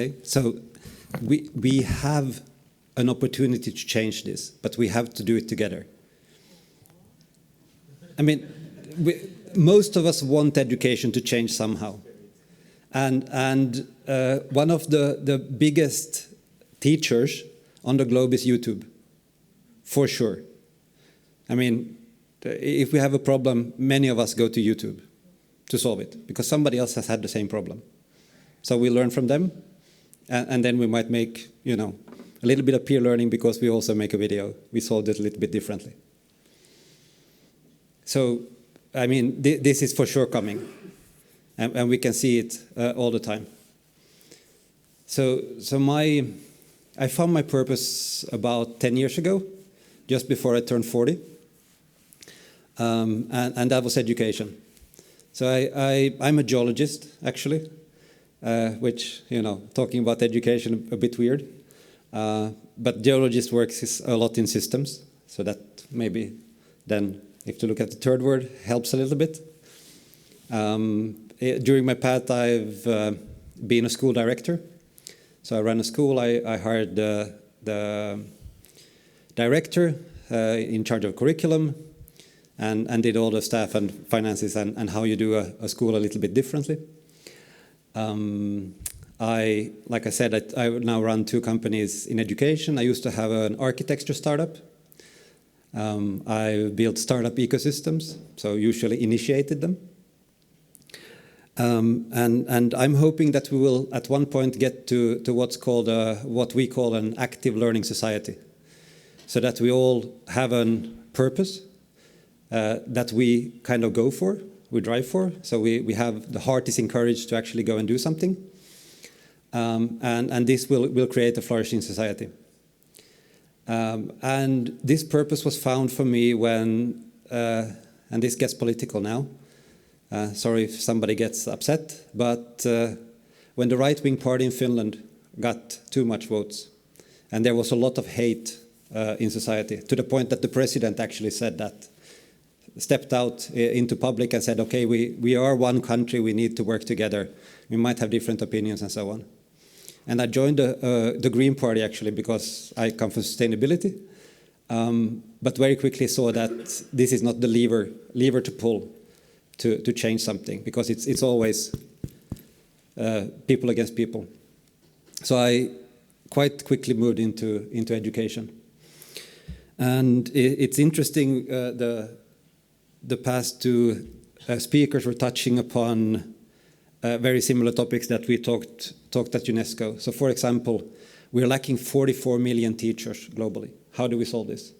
Okay, so we have an opportunity to change this, but we have to do it together. I mean, most of us want education to change somehow. And one of the biggest teachers on the globe is YouTube, for sure. I mean, if we have a problem, many of us go to YouTube to solve it, because somebody else has had the same problem. So we learn from them, and then we might make, you know, a little bit of peer learning because we also make a video. We solved it a little bit differently. So, I mean, this is for sure coming, and we can see it all the time. So I found my purpose about 10 years ago, just before I turned 40, and that was education. So I'm a geologist, actually, which, you know, talking about education a bit weird, but geologist works a lot in systems, so that maybe then, if you look at the third word, helps a little bit. During my path, I've been a school director. So I ran a school. I hired the director in charge of curriculum and did all the staff and finances and how you do a school a little bit differently. Like I said, I now run 2 companies in education. I used to have an architecture startup. I built startup ecosystems, so usually initiated them. And I'm hoping that we will at one point get to what's called what we call an active learning society, so that we all have a purpose that we kind of go for, we drive for. So we have, the heart is encouraged to actually go and do something, and this will create a flourishing society. And this purpose was found for me when, and this gets political now, sorry if somebody gets upset, but when the right-wing party in Finland got too much votes, and there was a lot of hate in society, to the point that the president actually said that, stepped out into public and said, okay, we are one country, we need to work together, we might have different opinions and so on. And I joined the Green Party, actually, because I come from sustainability, but very quickly saw that this is not the lever to pull to change something, because it's always people against people. So I quite quickly moved into education. And it's interesting, the past 2 speakers were touching upon very similar topics that we talked at UNESCO. So, for example, we're lacking 44 million teachers globally. How do we solve this?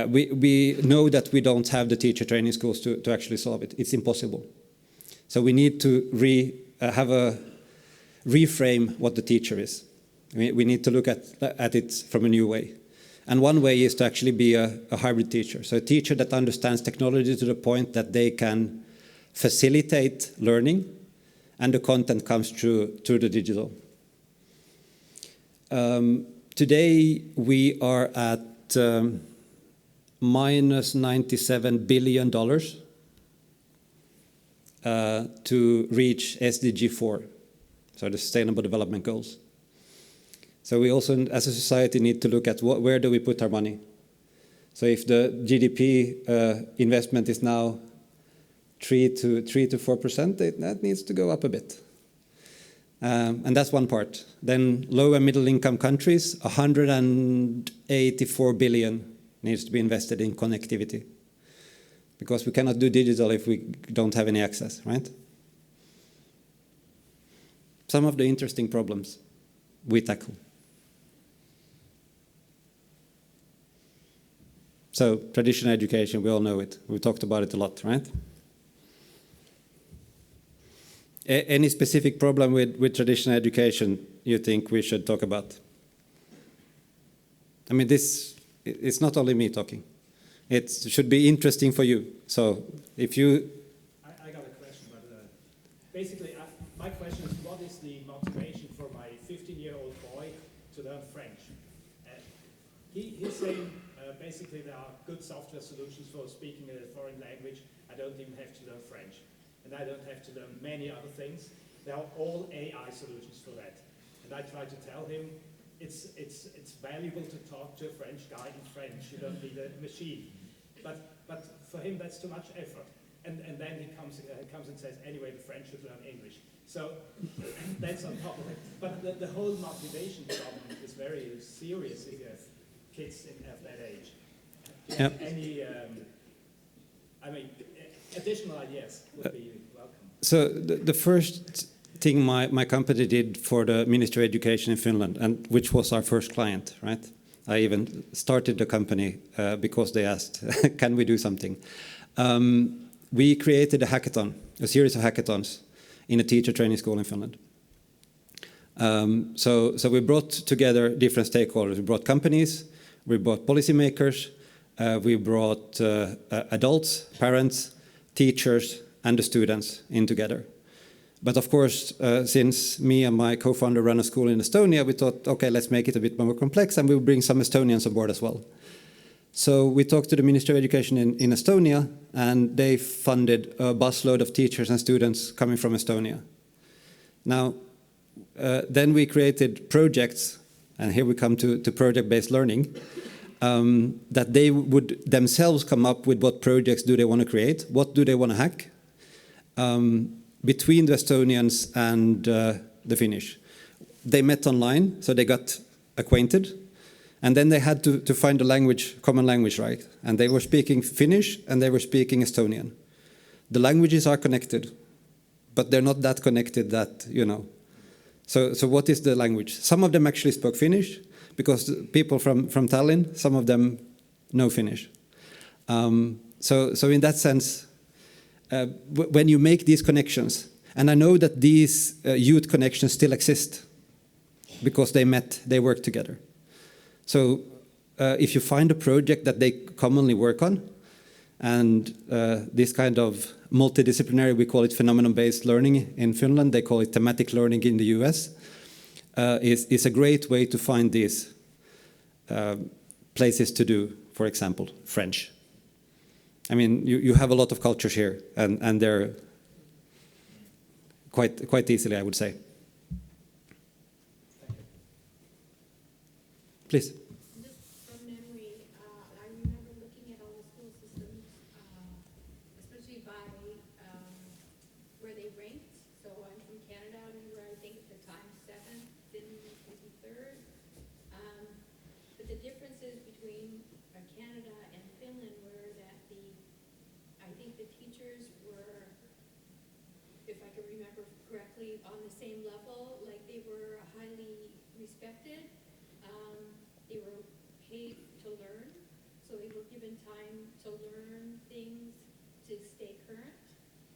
We know that we don't have the teacher training schools to actually solve it. It's impossible. So we need to reframe what the teacher is. We need to look at it from a new way. And one way is to actually be a hybrid teacher. So a teacher that understands technology to the point that they can facilitate learning, and the content comes through the digital. Today we are at minus $97 billion to reach SDG 4, so the Sustainable Development Goals. So we also, as a society, need to look at where do we put our money. So if the GDP investment is now 3 to 4%, that needs to go up a bit. And that's one part. Then low and middle income countries, 184 billion needs to be invested in connectivity, because we cannot do digital if we don't have any access, right? Some of the interesting problems we tackle. So traditional education, we all know it. We talked about it a lot, right? Any specific problem with traditional education you think we should talk about? I mean, it's not only me talking. It should be interesting for you. So if you... I got a question, but basically my question is, what is the motivation for my 15-year-old boy to learn French? He's saying basically there are good software solutions for speaking a foreign language. I don't even have to learn French. And I don't have to learn many other things. there are all AI solutions for that. And I try to tell him, it's valuable to talk to a French guy in French. You don't need a machine. But for him, that's too much effort. And then he comes and says, anyway, the French should learn English. So that's on top of it. But the whole motivation problem is very serious if you have kids of that age. Do you have any, additional ideas would be welcome. So the first thing my company did for the Ministry of Education in Finland, and which was our first client, right? I even started the company because they asked, can we do something? We created a hackathon, a series of hackathons in a teacher training school in Finland. So we brought together different stakeholders. We brought companies, we brought policymakers, we brought adults, parents, teachers, and the students in together. But of course, since me and my co-founder run a school in Estonia, we thought, okay, let's make it a bit more complex, and we'll bring some Estonians on board as well. So we talked to the Ministry of Education in Estonia, and they funded a busload of teachers and students coming from Estonia. Now, then we created projects, and here we come to project-based learning, that they would themselves come up with what projects do they want to create, what do they want to hack, between the Estonians and the Finnish. They met online, so they got acquainted, and then they had to find a language, common language, right? And they were speaking Finnish and they were speaking Estonian. The languages are connected, but they're not that connected that, you know. So what is the language? Some of them actually spoke Finnish, because people from Tallinn, some of them know Finnish. So in that sense, when you make these connections, and I know that these youth connections still exist, because they met, they worked together. So if you find a project that they commonly work on, and this kind of multidisciplinary, we call it phenomenon-based learning in Finland, they call it thematic learning in the US, is a great way to find these places to do, for example, French. I mean, you have a lot of cultures here, and they're quite easily, I would say. Please. Just from memory, I remember looking at all the school systems, especially by where they ranked. So I'm from Canada, we were, I think, at the time 7th, Finland 23rd. But the differences between Canada and Finland were that I think the teachers were, if I can remember correctly, on the same level, like they were highly respected. They were paid to learn, so they were given time to learn things to stay current.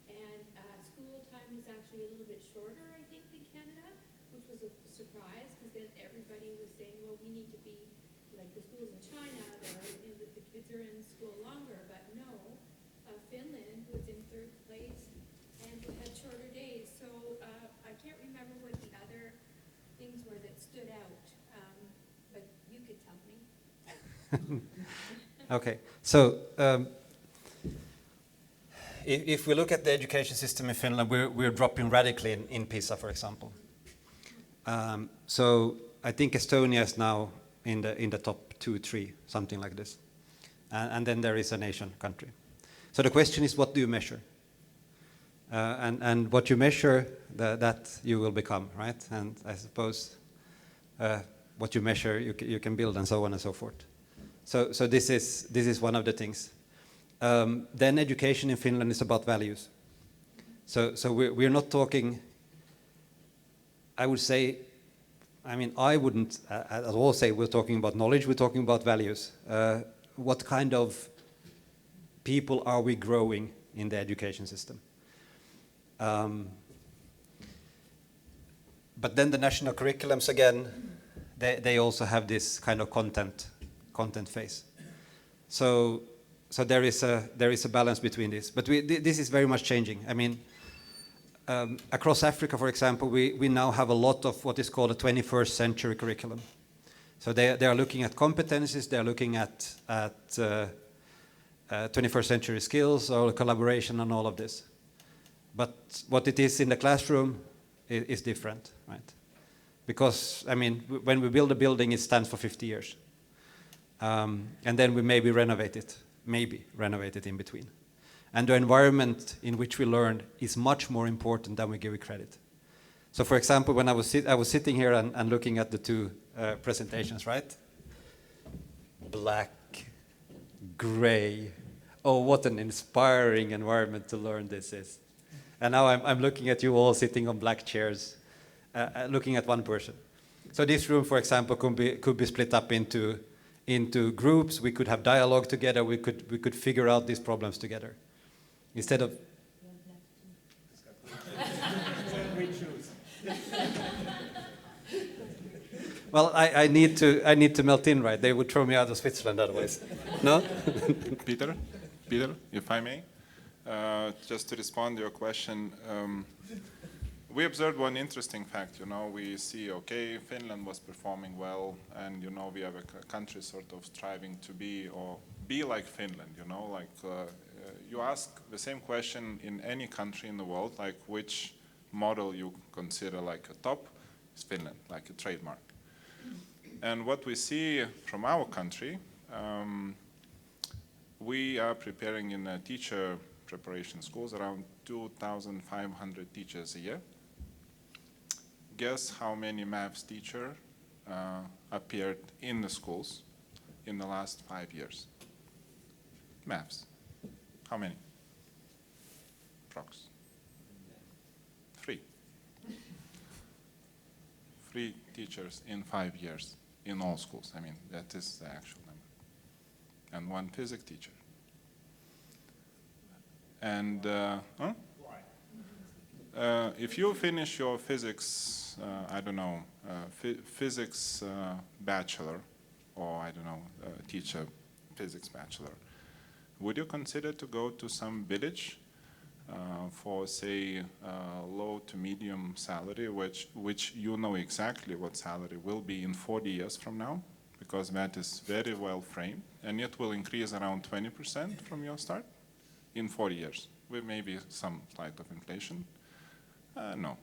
And school time was actually a little bit shorter, I think, than Canada, which was a surprise, because then everybody was saying, well, we need to be like the schools in China, the kids are in school longer. But no, Finland was in 3rd place and had shorter days. So I can't remember what the other things were that stood out. But you could tell me. Okay, so if we look at the education system in Finland, we're dropping radically in PISA, for example. So I think Estonia is now in the top 2, 3, something like this, and then there is a nation country. So the question is, what do you measure? And what you measure, that you will become, right? And I suppose what you measure, you can build, and so on and so forth. So this is one of the things. Then education in Finland is about values. So we're not talking, I would say, I mean, I wouldn't at all say we're talking about knowledge, we're talking about values. What kind of people are we growing in the education system? But then the national curriculums, again, they also have this kind of content phase. So there is a balance between this. But this is very much changing. I mean, across Africa, for example, we now have a lot of what is called a 21st century curriculum. So they are looking at competencies, they are looking at 21st century skills or collaboration and all of this. But what it is in the classroom is different, right? Because, I mean, when we build a building, it stands for 50 years. And then we maybe renovate it in between. And the environment in which we learn is much more important than we give it credit. So for example, when I was sitting here and looking at the two presentations, right? Black, gray. Oh, what an inspiring environment to learn this is. And now I'm looking at you all sitting on black chairs, looking at one person. So this room, for example, could be split up into groups. We could have dialogue together. We could figure out these problems together, instead of. Well, I need to melt in, right? They would throw me out of Switzerland otherwise. No? Peter, if I may, just to respond to your question, we observed one interesting fact. We see, okay, Finland was performing well, and we have a country sort of striving to be like Finland. You ask the same question in any country in the world, like which model you consider like a top, is Finland, like a trademark. And what we see from our country, we are preparing in teacher preparation schools around 2,500 teachers a year. Guess how many maths teachers appeared in the schools in the last 5 years? Maths. How many? Prox. 3. 3 teachers in 5 years in all schools. I mean, that is the actual number. And 1 physics teacher. And if you finish your physics, physics bachelor, or teach a physics bachelor, would you consider to go to some village for, say, low to medium salary, which you know exactly what salary will be in 40 years from now, because that is very well framed, and it will increase around 20% from your start in 40 years, with maybe some slight of inflation? No.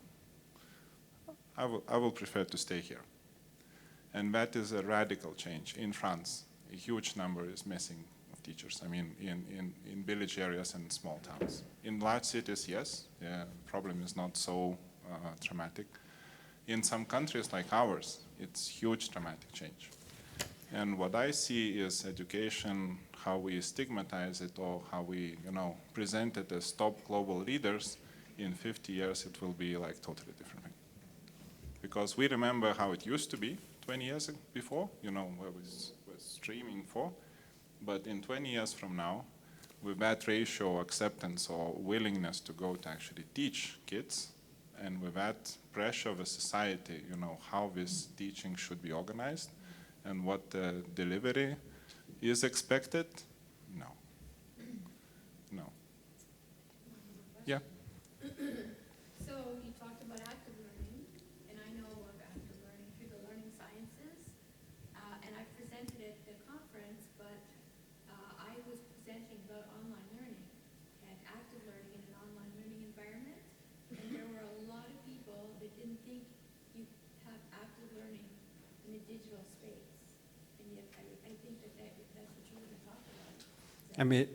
I will prefer to stay here. And that is a radical change. In France, a huge number is missing of teachers. I mean, in village areas and small towns. In large cities, yes, the problem is not so dramatic. In some countries like ours, it's huge dramatic change. And what I see is education, how we stigmatize it, or how we, present it as top global leaders. In 50 years, it will be like totally different thing. Because we remember how it used to be 20 years before, where we were streaming for. But in 20 years from now, with that ratio acceptance or willingness to go to actually teach kids, and with that pressure of the society, how this teaching should be organized, and what the delivery is expected, no. Yeah. So you talked about active learning, and I know of active learning through the learning sciences, and I presented at the conference, but I was presenting about online learning and active learning in an online learning environment, and there were a lot of people that didn't think you have active learning in a digital space, and yet I think that's what you're going to talk about. I mean,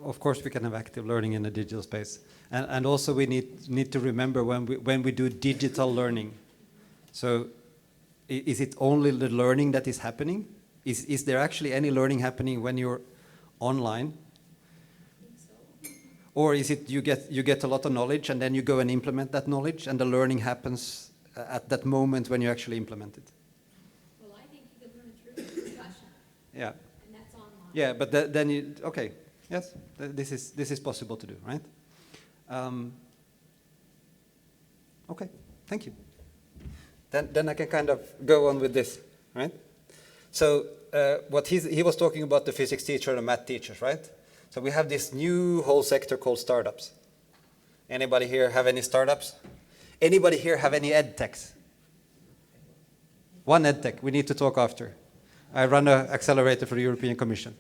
of course we can have active learning in a digital space. And also we need to remember when we do digital learning. So is it only the learning that is happening? Is there actually any learning happening when you're online? I think so. Or is it you get a lot of knowledge and then you go and implement that knowledge and the learning happens at that moment when you actually implement it? Well, I think you can learn through the discussion. Yeah. And that's online. Yeah, but then you, okay, yes, this is possible to do, right? Okay, thank you. Then I can kind of go on with this, right? So what he was talking about the physics teacher and math teachers, right? So we have this new whole sector called startups. Anybody here have any startups? Anybody here have any ed techs? One ed tech. We need to talk after. I run an accelerator for the European Commission.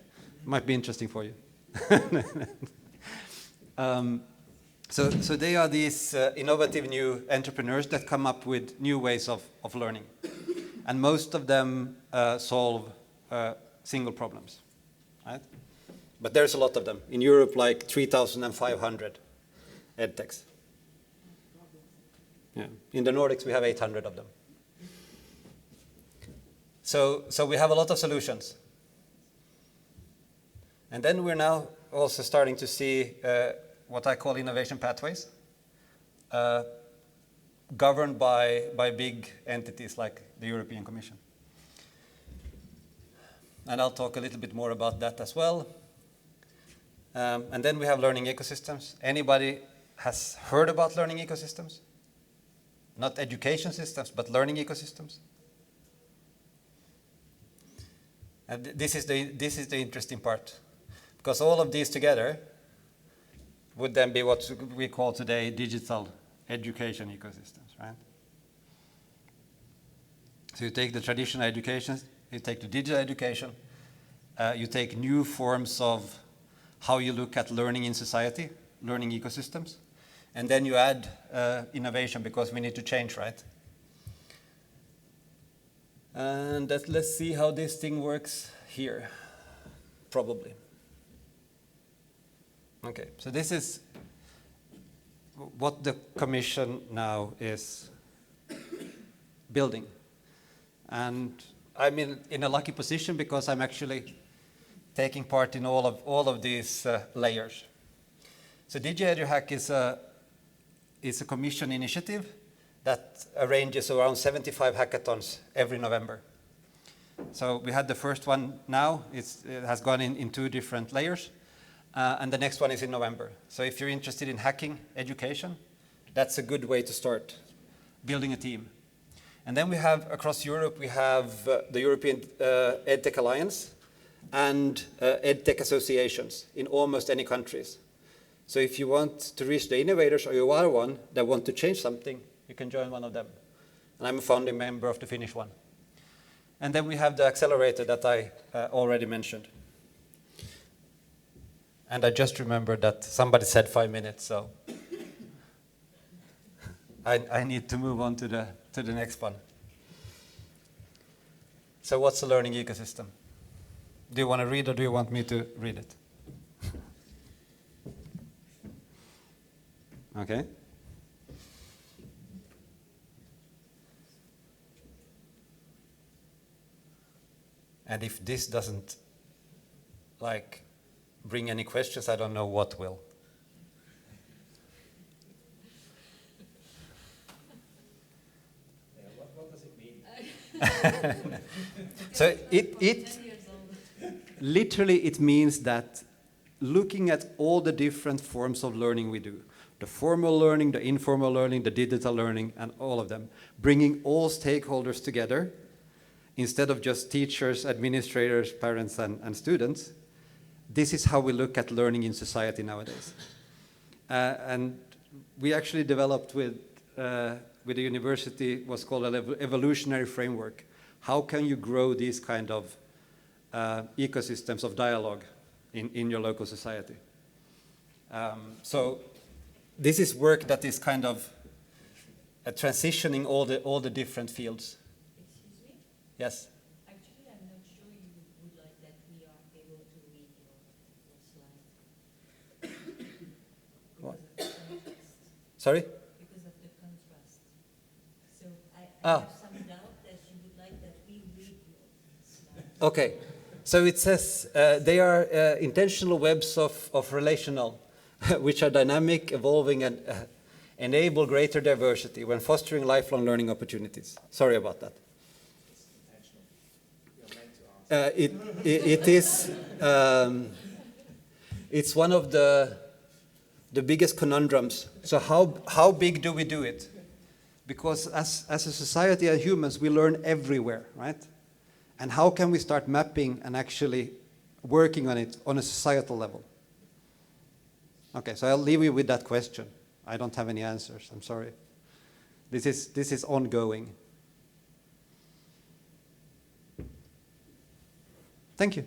Might be interesting for you. So they are these innovative new entrepreneurs that come up with new ways of learning. And most of them solve single problems, right? But there's a lot of them. In Europe, like 3,500 edtechs. Yeah. In the Nordics, we have 800 of them. So we have a lot of solutions. And then we're now also starting to see what I call innovation pathways, governed by big entities like the European Commission. And I'll talk a little bit more about that as well. And then we have learning ecosystems. Anybody has heard about learning ecosystems? Not education systems, but learning ecosystems. And this is the interesting part, because all of these together would then be what we call today digital education ecosystems, right? So you take the traditional education, you take the digital education, you take new forms of how you look at learning in society, learning ecosystems, and then you add innovation because we need to change, right? And let's see how this thing works here, probably. Okay, so this is what the Commission now is building. And I'm in a lucky position because I'm actually taking part in all of these layers. So DigiEduHack is a Commission initiative that arranges around 75 hackathons every November. So we had the first one now. It has gone in 2 different layers. And the next one is in November. So if you're interested in hacking education, that's a good way to start building a team. And then we have, across Europe, we have the European EdTech Alliance and EdTech associations in almost any countries. So if you want to reach the innovators or you are one that want to change something, you can join one of them. And I'm a founding member of the Finnish one. And then we have the accelerator that I already mentioned. And I just remembered that somebody said 5 minutes, so I need to move on to the next one. So what's a learning ecosystem? Do you want to read or do you want me to read it? Okay. And if this doesn't bring any questions, I don't know what will. Yeah, what does it mean? So it literally it means that looking at all the different forms of learning we do, the formal learning, the informal learning, the digital learning, and all of them, bringing all stakeholders together instead of just teachers, administrators, parents, and students. This is how we look at learning in society nowadays. And we actually developed with the university what's called an evolutionary framework. How can you grow these kind of ecosystems of dialogue in your local society? So this is work that is kind of transitioning all the different fields. Excuse me? Yes? Actually, I'm not sure you would like that we are able to read your slide. What? Because of the contrast. Sorry? Because of the contrast. So I Ah. have some doubt that you would like that we read your slide. Okay. So it says they are intentional webs of relational, which are dynamic, evolving, and enable greater diversity when fostering lifelong learning opportunities. Sorry about that. It's intentional. You're meant to answer. It is. It's one of the biggest conundrums. So how big do we do it? Because as a society and humans, we learn everywhere, right? And how can we start mapping and actually working on it on a societal level? Okay, so I'll leave you with that question. I don't have any answers. I'm sorry. This is ongoing. Thank you.